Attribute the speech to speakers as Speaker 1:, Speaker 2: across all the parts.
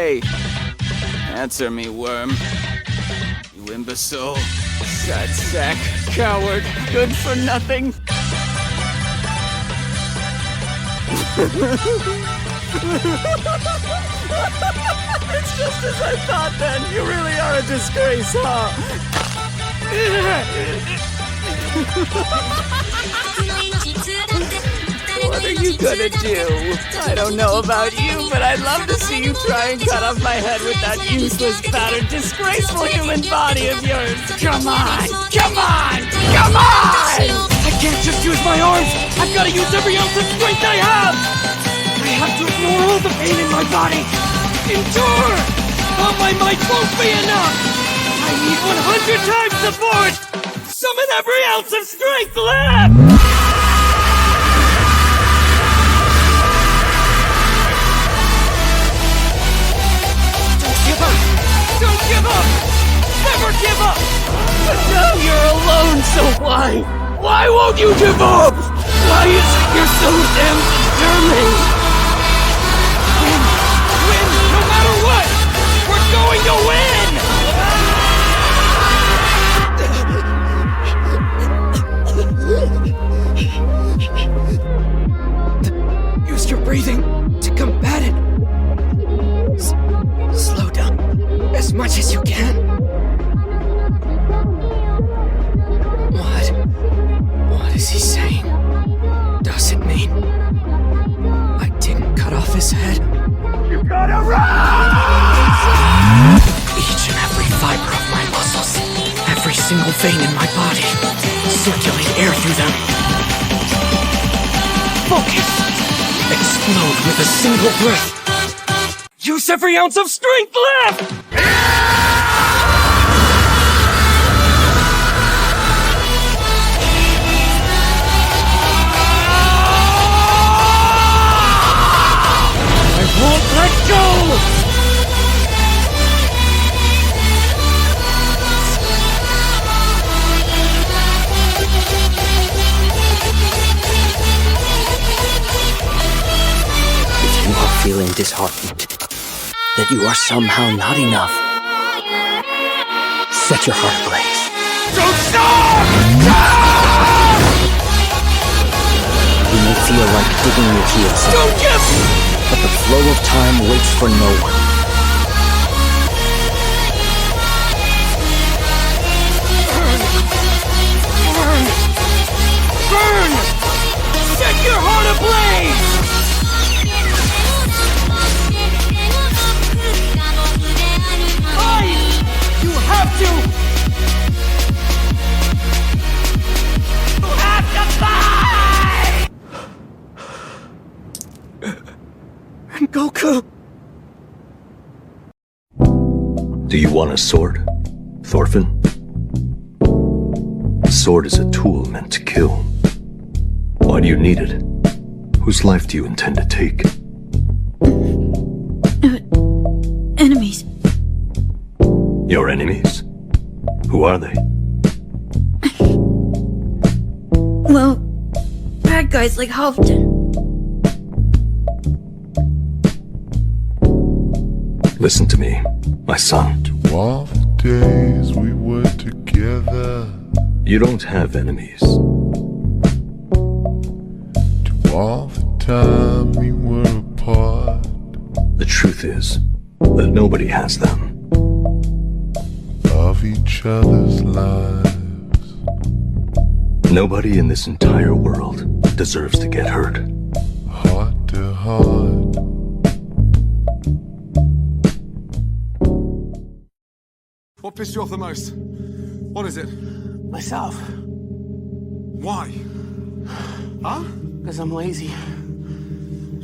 Speaker 1: say? Answer me, worm. You imbecile. Sad sack. Coward. Good for nothing. It's just as I thought then. You really are a disgrace, huh? What are you gonna do? I don't know about you, but I'd love to see you try and cut off my head with that useless, battered, disgraceful human body of yours. Come on! Come on! Come on! I can't just use my arms! I've gotta use every ounce of strength I have! I have to ignore all the pain in my body! Endure! All my might won't be enough! I need 100 times the force! Summon every ounce of strength left! Don't give up! Never give up! But now you're alone, so why? Why won't you give up? Why is it you're so damn determined? Win, no matter what! We're going to win! Use your breathing to combat it. Slow down as much as you can. What is he saying? Does it mean I didn't cut off his head? You gotta run! Each and every fiber of my muscles, every single vein in my body, circulate air through them. Focus! Explode with a single breath. Use every ounce of strength left! I won't let go!
Speaker 2: If you are feeling disheartened, that you are somehow not enough, set your heart ablaze.
Speaker 1: Don't stop!
Speaker 2: You may feel like digging your heels in,
Speaker 1: Don't give!
Speaker 2: but the flow of time waits for no one.
Speaker 1: Burn! Set your heart ablaze! You have to! You have to fight! And Goku!
Speaker 3: Do you want a sword, Thorfinn? A sword is a tool meant to kill. Why do you need it? Whose life do you intend to take?
Speaker 4: Enemies.
Speaker 3: Your enemies? Who are they?
Speaker 4: Well, bad guys like Halfdan.
Speaker 3: Listen to me, my son.
Speaker 5: 12 days we were together.
Speaker 3: You don't have enemies.
Speaker 5: 12 time we were apart.
Speaker 3: The truth is that nobody has them.
Speaker 5: Of each other's lives.
Speaker 3: Nobody in this entire world deserves to get hurt.
Speaker 5: Heart to heart.
Speaker 6: What pissed you off the most? What is it?
Speaker 1: Myself.
Speaker 6: Why? Huh?
Speaker 1: Because I'm lazy.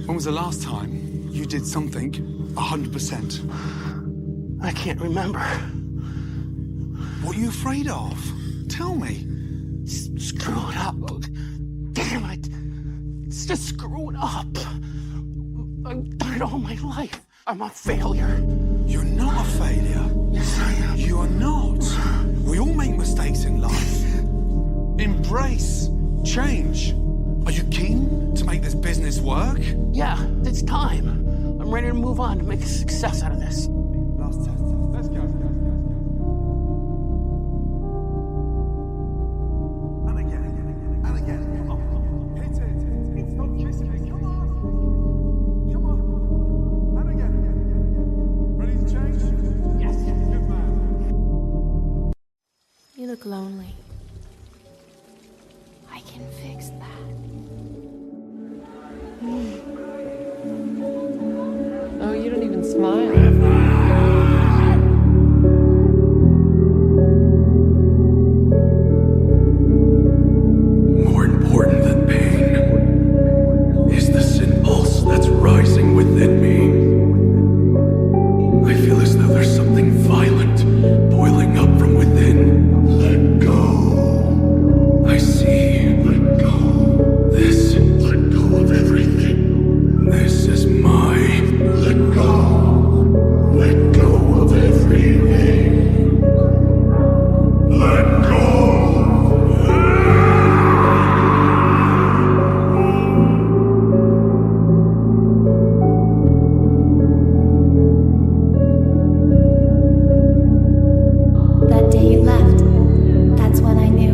Speaker 6: When was the last time you did something 100%?
Speaker 1: I can't remember.
Speaker 6: What are you afraid of? Tell me.
Speaker 1: Screw it up. Damn it. It's just screw it up. I've done it all my life. I'm a failure.
Speaker 6: You're not a failure.
Speaker 1: Yes, I am.
Speaker 6: You are not. We all make mistakes in life. Embrace change. Are you keen to make this business work?
Speaker 1: Yeah, it's time. I'm ready to move on and make a success out of this.
Speaker 6: Last test. Let's go. And again. And again. Come on. Hit it. Stop kissing me. Come on. Come on. And again. Ready to change?
Speaker 1: Yes.
Speaker 6: Good man.
Speaker 7: You look lonely. I can fix that.
Speaker 8: Oh, you don't even smile.
Speaker 3: More important than pain is this impulse that's rising within me. I feel as though there's something violent boiling up from within. Let go. I see. Let go. This. Let go of everything. This is mine. Let go. Let go of everything. Let go.
Speaker 7: That day you left, that's when I knew.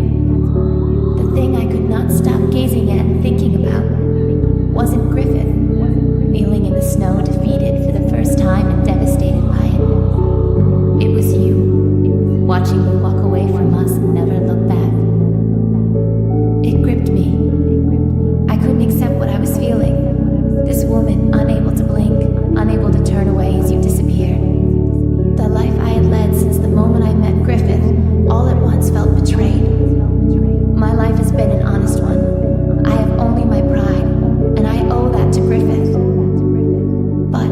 Speaker 7: The thing I could not stop gazing at and thinking about wasn't Griffith, kneeling in the snow, defeated for the first time and devastated by it. It was you, watching me walk away from us and never look back. It gripped me. I couldn't accept what I was feeling. This woman, unable to blink, unable to turn away as you disappeared. The life I had led since the moment I met Griffith all at once felt betrayed. My life has been an honest one. I have only my pride, and I owe that to Griffith. But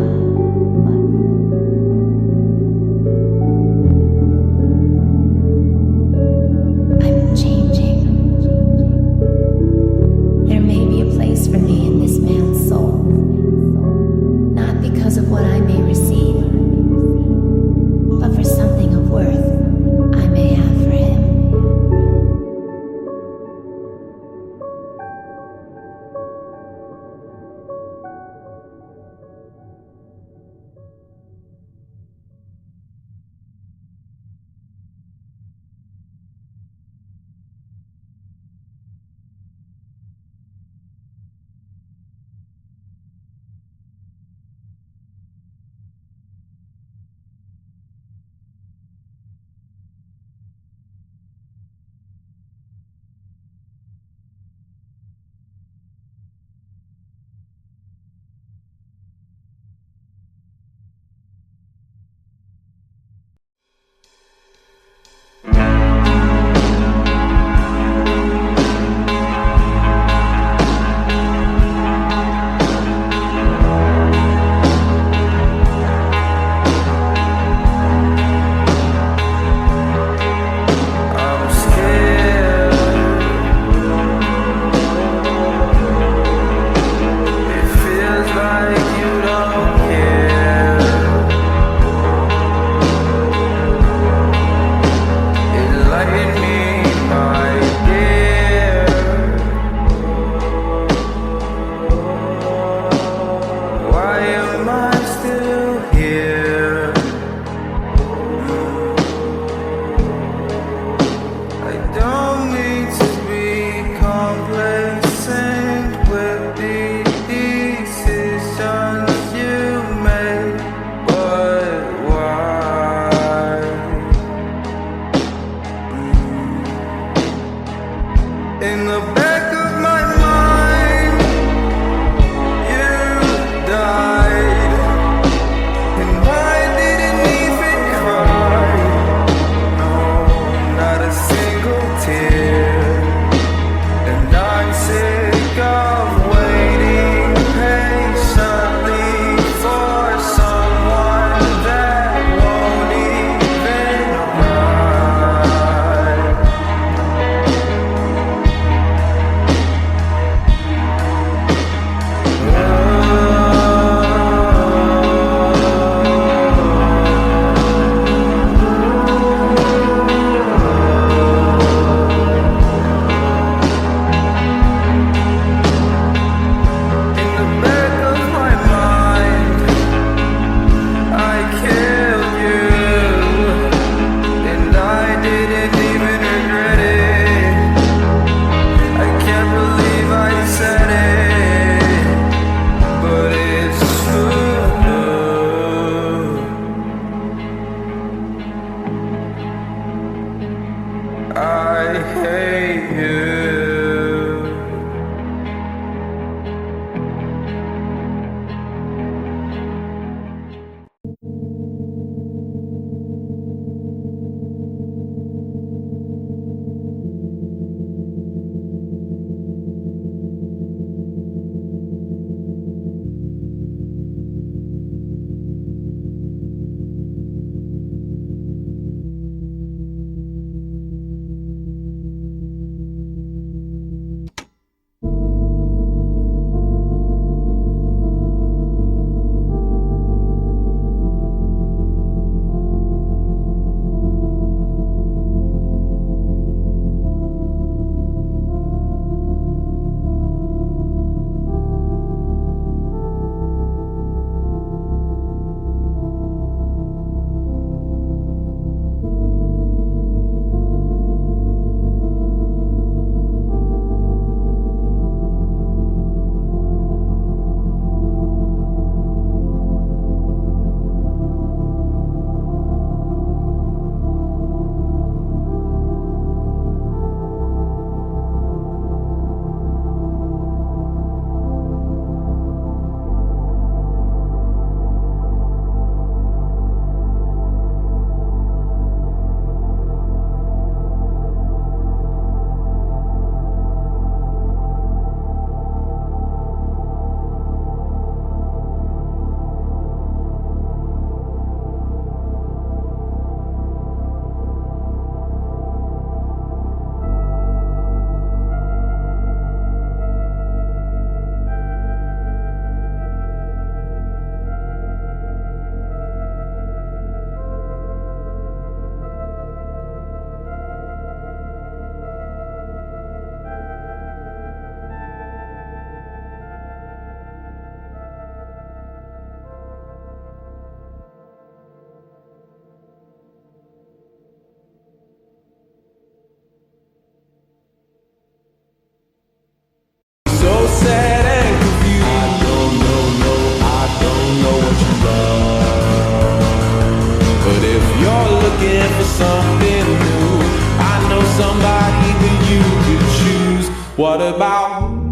Speaker 9: for something new. I know somebody that you could choose. What about me?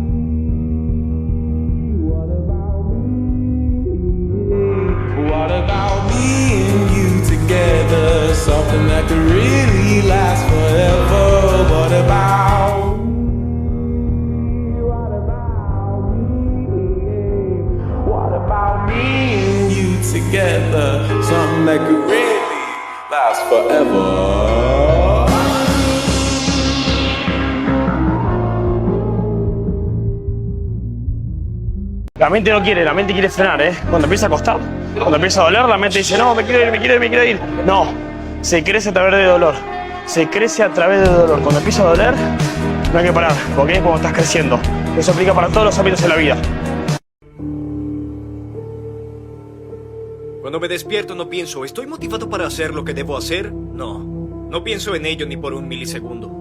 Speaker 9: What about me and you together? Something that could really last forever. What about me? What about me and you together? Something that could really last forever.
Speaker 10: La mente no quiere, la mente quiere frenar, ¿eh? Cuando empieza a costar, cuando empieza a doler, la mente dice, no, me quiero ir, me quiero ir, me quiero ir. No, se crece a través de dolor. Se crece a través de dolor. Cuando empieza a doler, no hay que parar, porque es cuando estás creciendo. Eso aplica para todos los ámbitos de la vida.
Speaker 11: Cuando me despierto no pienso, ¿estoy motivado para hacer lo que debo hacer? No, no pienso en ello ni por un milisegundo.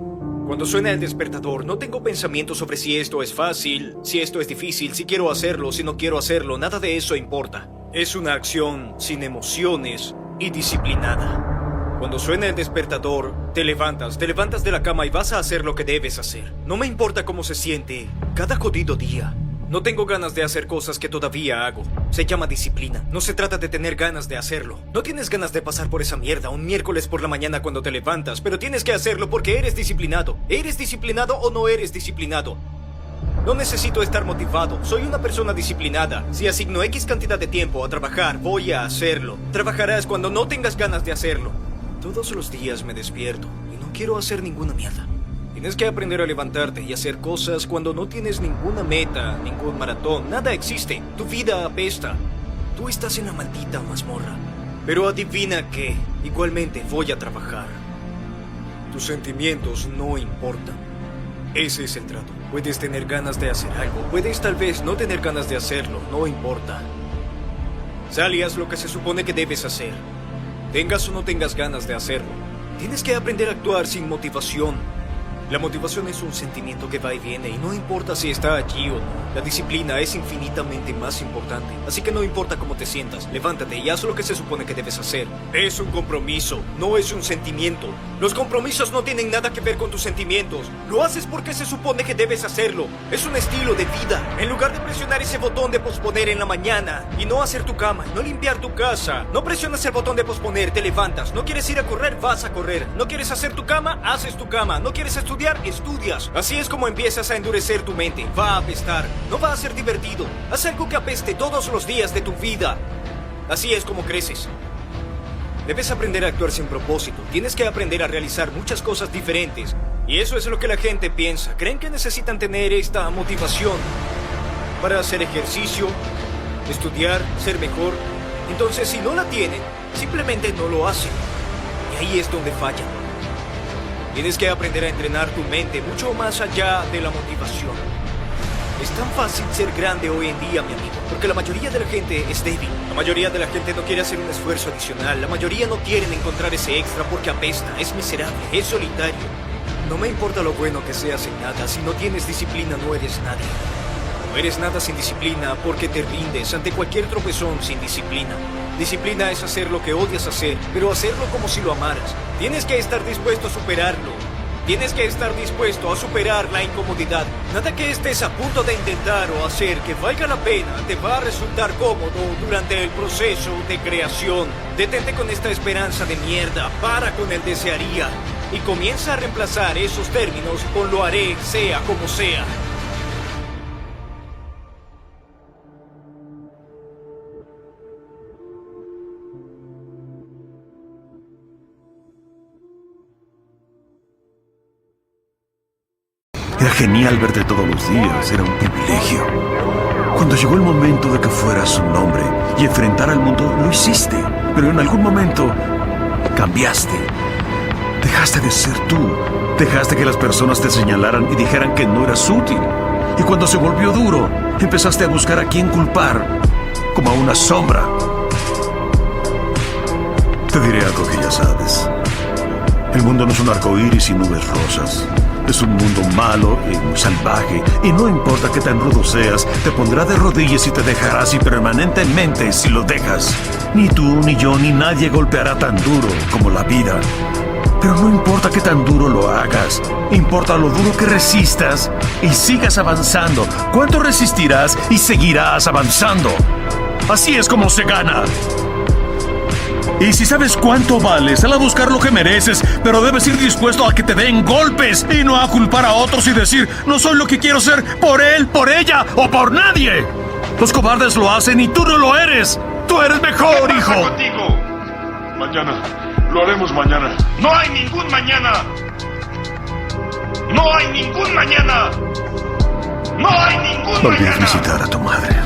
Speaker 11: Cuando suena el despertador, no tengo pensamientos sobre si esto es fácil, si esto es difícil, si quiero hacerlo, si no quiero hacerlo, nada de eso importa. Es una acción sin emociones y disciplinada. Cuando suena el despertador, te levantas de la cama y vas a hacer lo que debes hacer. No me importa cómo se siente cada jodido día. No tengo ganas de hacer cosas que todavía hago. Se llama disciplina. No se trata de tener ganas de hacerlo. No tienes ganas de pasar por esa mierda un miércoles por la mañana cuando te levantas, pero tienes que hacerlo porque eres disciplinado. ¿Eres disciplinado o no eres disciplinado? No necesito estar motivado. Soy una persona disciplinada. Si asigno X cantidad de tiempo a trabajar, voy a hacerlo. Trabajarás cuando no tengas ganas de hacerlo. Todos los días me despierto y no quiero hacer ninguna mierda. Tienes que aprender a levantarte y hacer cosas cuando no tienes ninguna meta, ningún maratón, nada existe. Tu vida apesta. Tú estás en la maldita mazmorra. Pero adivina qué, igualmente voy a trabajar. Tus sentimientos no importan. Ese es el trato. Puedes tener ganas de hacer algo, puedes tal vez no tener ganas de hacerlo, no importa. Sal y haz lo que se supone que debes hacer. Tengas o no tengas ganas de hacerlo. Tienes que aprender a actuar sin motivación. La motivación es un sentimiento que va y viene y no importa si está allí o no. La disciplina es infinitamente más importante. Así que no importa cómo te sientas, levántate y haz lo que se supone que debes hacer. Es un compromiso, no es un sentimiento. Los compromisos no tienen nada que ver con tus sentimientos. Lo haces porque se supone que debes hacerlo. Es un estilo de vida. En lugar de presionar ese botón de posponer en la mañana y no hacer tu cama, no limpiar tu casa, no presionas el botón de posponer, te levantas. No quieres ir a correr, vas a correr. No quieres hacer tu cama, haces tu cama. No quieres estudias. Así es como empiezas a endurecer tu mente. Va a apestar. No va a ser divertido. Haz algo que apeste todos los días de tu vida. Así es como creces. Debes aprender a actuar sin propósito. Tienes que aprender a realizar muchas cosas diferentes. Y eso es lo que la gente piensa. Creen que necesitan tener esta motivación para hacer ejercicio, estudiar, ser mejor. Entonces, si no la tienen, simplemente no lo hacen. Y ahí es donde fallan. Tienes que aprender a entrenar tu mente mucho más allá de la motivación. Es tan fácil ser grande hoy en día, mi amigo, porque la mayoría de la gente es débil. La mayoría de la gente no quiere hacer un esfuerzo adicional. La mayoría no quieren encontrar ese extra porque apesta, es miserable, es solitario. No me importa lo bueno que seas en nada. Si no tienes disciplina, no eres nadie. No eres nada sin disciplina porque te rindes ante cualquier tropezón sin disciplina. Disciplina es hacer lo que odias hacer, pero hacerlo como si lo amaras. Tienes que estar dispuesto a superarlo. Tienes que estar dispuesto a superar la incomodidad. Nada que estés a punto de intentar o hacer que valga la pena te va a resultar cómodo durante el proceso de creación. Detente con esta esperanza de mierda, para con el desearía y comienza a reemplazar esos términos con lo haré, sea como sea.
Speaker 12: Era genial verte todos los días, era un privilegio. Cuando llegó el momento de que fueras un hombre y enfrentar al mundo, lo hiciste. Pero en algún momento cambiaste. Dejaste de ser tú. Dejaste que las personas te señalaran y dijeran que no eras útil. Y cuando se volvió duro, empezaste a buscar a quién culpar, como a una sombra. Te diré algo que ya sabes. El mundo no es un arco iris y nubes rosas. Es un mundo malo y muy salvaje, y no importa qué tan rudo seas, te pondrá de rodillas y te dejará así permanentemente si lo dejas. Ni tú, ni yo, ni nadie golpeará tan duro como la vida. Pero no importa qué tan duro lo hagas, importa lo duro que resistas y sigas avanzando. ¿Cuánto resistirás y seguirás avanzando? Así es como se gana. Y si sabes cuánto vales, sal a buscar lo que mereces, pero debes ir dispuesto a que te den golpes y no a culpar a otros y decir, no soy lo que quiero ser por él, por ella o por nadie. Los cobardes lo hacen y tú no lo eres. Tú eres mejor, hijo.
Speaker 5: ¿Qué pasa contigo? Mañana. Lo haremos mañana.
Speaker 12: No hay ningún mañana. No hay ningún mañana. No hay ningún mañana. No olvides visitar a tu madre.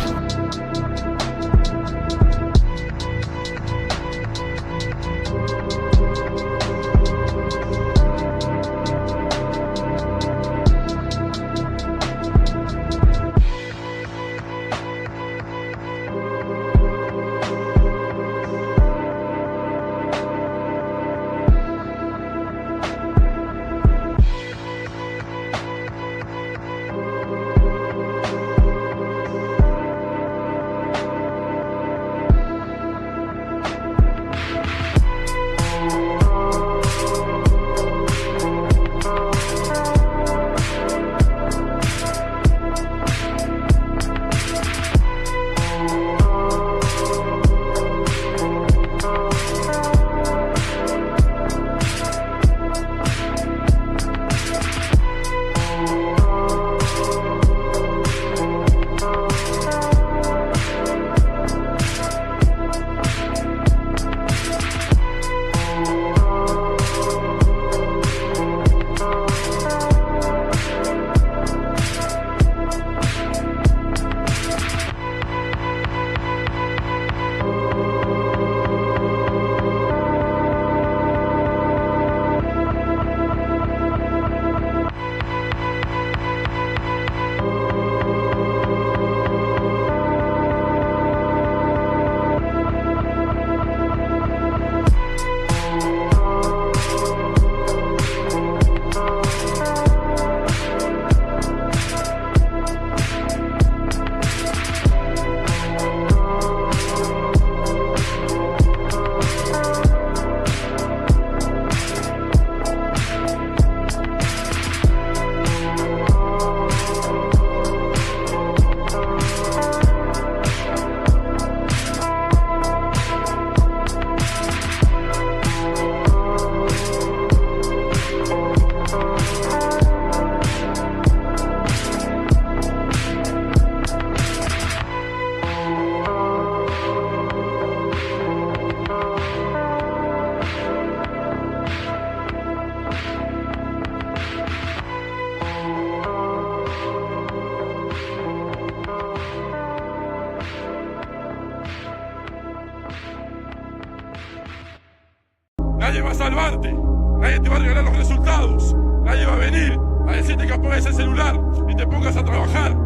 Speaker 5: Nadie va a salvarte. Nadie te va a regalar los resultados. Nadie va a venir a decirte que apagues el celular y te pongas a trabajar.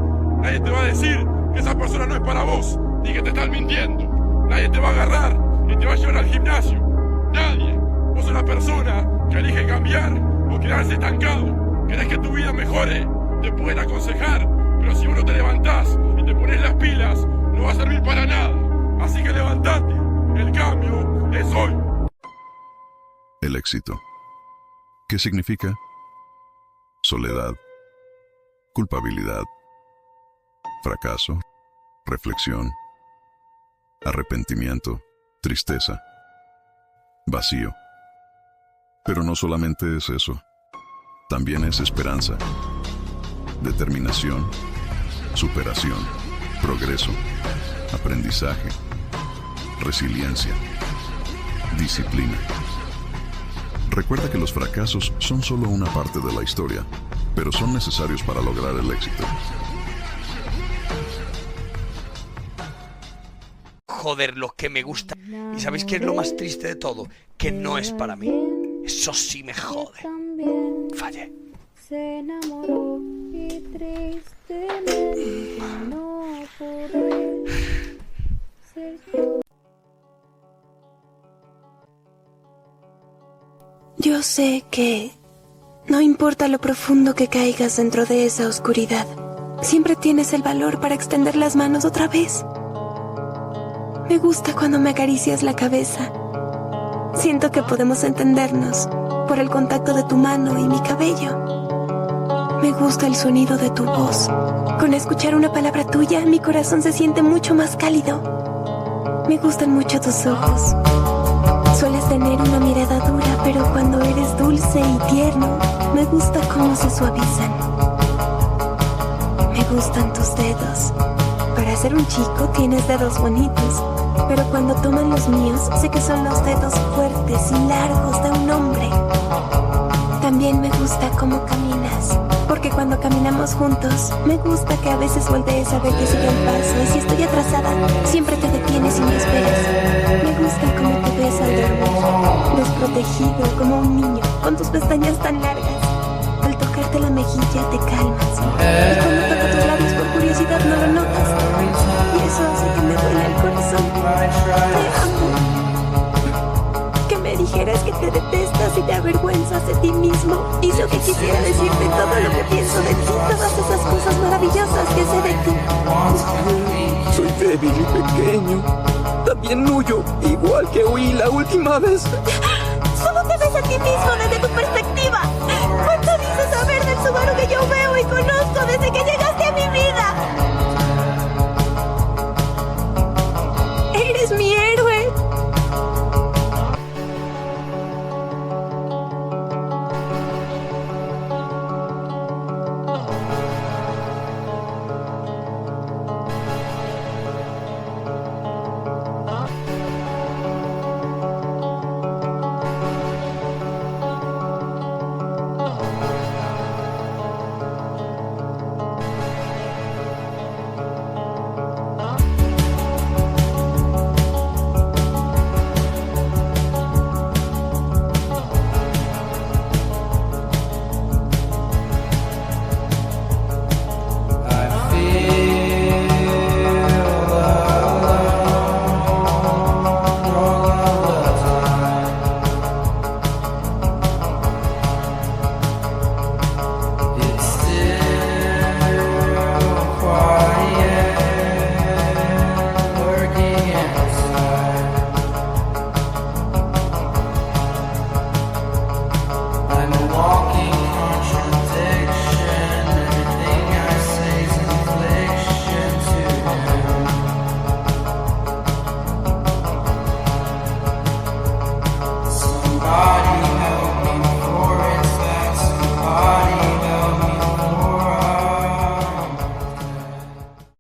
Speaker 5: Nadie te va a decir que esa persona no es para vos, ni que te están mintiendo. Nadie te va a agarrar y te va a llevar al gimnasio. Nadie. Vos sos una persona que elige cambiar o quedarse estancado. Querés que tu vida mejore, te pueden aconsejar, pero si vos no te levantás y te pones las pilas, no va a servir para nada. Así que levantate. El cambio es hoy.
Speaker 13: El éxito. ¿Qué significa? Soledad, culpabilidad, fracaso, reflexión, arrepentimiento, tristeza, vacío. Pero no solamente es eso, también es esperanza, determinación, superación, progreso, aprendizaje, resiliencia, disciplina. Recuerda que los fracasos son solo una parte de la historia, pero son necesarios para lograr el éxito.
Speaker 1: Joder, lo que me gusta. ¿Y sabéis qué es lo más triste de todo? Que no es para mí. Eso sí me jode. Fallé.
Speaker 14: Se enamoró y tristemente no podré ser yo.
Speaker 4: Yo sé que
Speaker 15: No importa lo profundo que caigas dentro de esa oscuridad, siempre tienes el valor para extender las manos otra vez. Me gusta cuando me acaricias la cabeza. Siento que podemos entendernos por el contacto de tu mano y mi cabello. Me gusta el sonido de tu voz. Con escuchar una palabra tuya, mi corazón se siente mucho más cálido. Me gustan mucho tus ojos. Sueles tener una mirada dura, pero cuando eres dulce y tierno, me gusta cómo se suavizan. Me gustan tus dedos. Para ser un chico tienes dedos bonitos, pero cuando toman los míos, sé que son los dedos fuertes y largos de un hombre. También me gusta cómo caminas, porque cuando caminamos juntos, me gusta que a veces voltees a ver que sigue el paso, y si estoy atrasada, siempre te detienes y me esperas. Me gusta cómo te ves al dormir, desprotegido como un niño, con tus pestañas tan largas. Al tocarte la mejilla te calmas, y cuando toco tus labios por curiosidad no lo notas, y eso hace que me duela el corazón. Te amo. Que me dijeras que te detestas y te avergüenzas de ti mismo, hizo que quisiera decirte todo lo que pienso de ti, todas esas cosas maravillosas que sé de ti.
Speaker 16: Soy débil y pequeño. También huyo, igual que huí la última vez.
Speaker 15: Solo te ves a ti mismo desde tu perspectiva. ¿Cuánto dices saber del Subaru que yo veo y conozco desde que llegaste a mi vida?